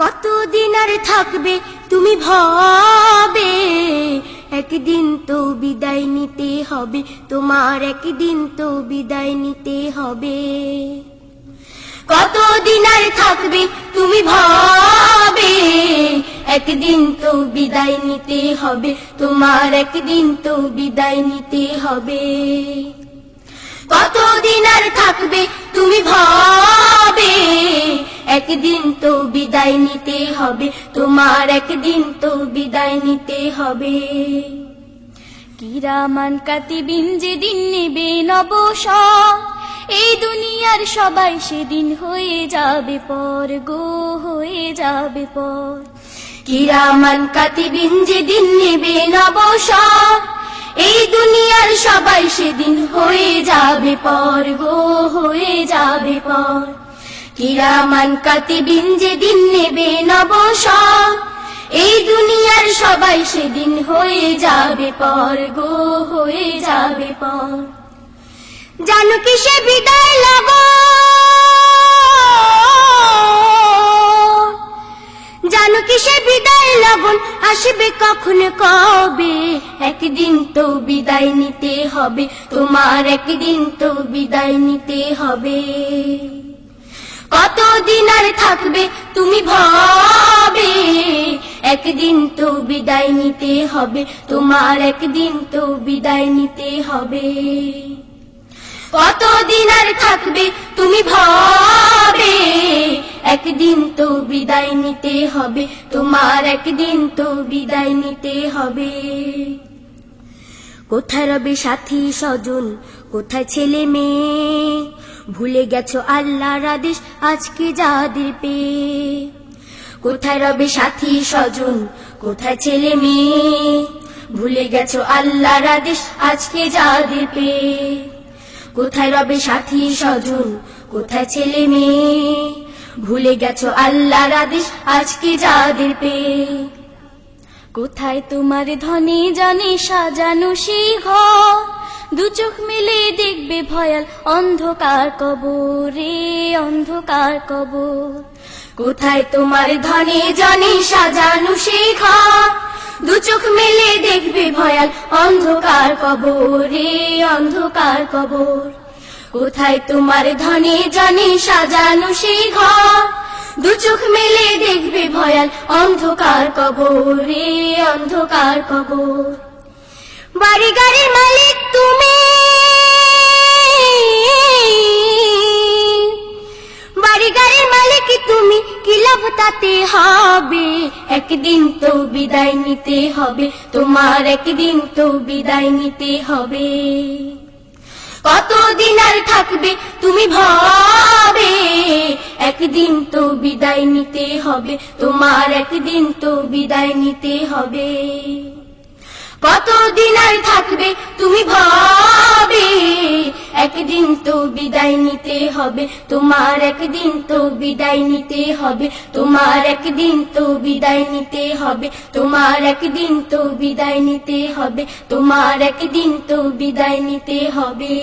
কতদিন আর থাকবে তুমি ভবে, একদিন তো বিদায় নিতে হবে তোমার, একদিন তো বিদায় নিতে হবে। কতদিন আর থাকবে তুমি ভবে, একদিন তো বিদায় নিতে হবে তোমার, একদিন তো বিদায় নিতে হবে। কতদিন আর থাকবে তুমি ভবে, একদিন তো বিদায় নিতে হবে তোমার, একদিন তো বিদায় নিতে হবে। কিরামান কাতিবিন যেদিন নেবে অবসর, এই দুনিয়ার সবাই সেদিন হয়ে যাবে পর গো, হয়ে যাবে পর। কিরামান কাতিবিন যেদিন নেবে অবসর, এই দুনিয়ার সবাই সেদিন হয়ে যাবে পর গো, হয়ে যাবে পর। কিরামান কাতিবিন যেদিন নেবে অবসর, এই দুনিয়ার সবাই সেদিন হয়ে যাবে পর গো, হয়ে যাবে পর। জানো কি সে বিদায় লগন, জানো কি সে বিদায় লগন আসবে কখন কবে, একদিন তো বিদায় নিতে হবে তোমার, একদিন তো বিদায় নিতে হবে। কতদিন আর থাকবে তুমি ভবে, একদিন তো বিদায় নিতে হবে তোমার, একদিন তো বিদায় নিতে হবে। কতদিন আর থাকবে তুমি ভবে, একদিন তো বিদায় নিতে হবে তোমার, একদিন তো বিদায় নিতে হবে। কোথায় রবে সাথী স্বজন, কোথায় ছেলে মেয়ে, ভুলে গেছো আল্লাহর আদেশ আজকে যাদের পেয়ে। কোথায় রবে সাথী স্বজন, কোথায় ছেলে মেয়ে, ভুলে গেছো আল্লাহর আদেশ আজকে যাদের পেয়ে। কোথায় রবে সাথী স্বজন, কোথায় ছেলে মেয়ে, ভুলে গেছো আল্লাহর আদেশ আজকে যাদের পেয়ে। কোথায় তোমার ধনে জনে সাজানো সেই ঘর, দু চোখ মেলে দেখবে ভয়াল অন্ধকার কবর রে, অন্ধকার কবর। কোথায় তোমার ধনে জনে সাজানো সেই ঘর, দু চোখ মেলে দেখবে ভয়াল অন্ধকার কবর রে, অন্ধকার কবর। কোথায় তোমার ধনে জনে সাজানো সেই ঘর, দু চোখ মেলে দেখবে ভয়াল অন্ধকার কবর রে, অন্ধকার কবর। বাড়ি গাড়ির মালিক তুমি, বাড়ি গাড়ির মালিক তুমি, কি লাভ তাতে হবে, একদিন তো বিদায় নিতে হবে তোমার, একদিন তো বিদায় নিতে হবে। কতদিন আর থাকবে তুমি ভবে, একদিন তো বিদায় নিতে হবে তোমার, একদিন তো বিদায় নিতে হবে। কতদিন আর থাকবে তুমি ভবে, একদিন তো বিদায় নিতে হবে তোমার, একদিন তো বিদায় নিতে হবে তোমার, একদিন তো বিদায় নিতে হবে তোমার, একদিন তো বিদায় নিতে হবে তোমার, একদিন তো বিদায় নিতে হবে।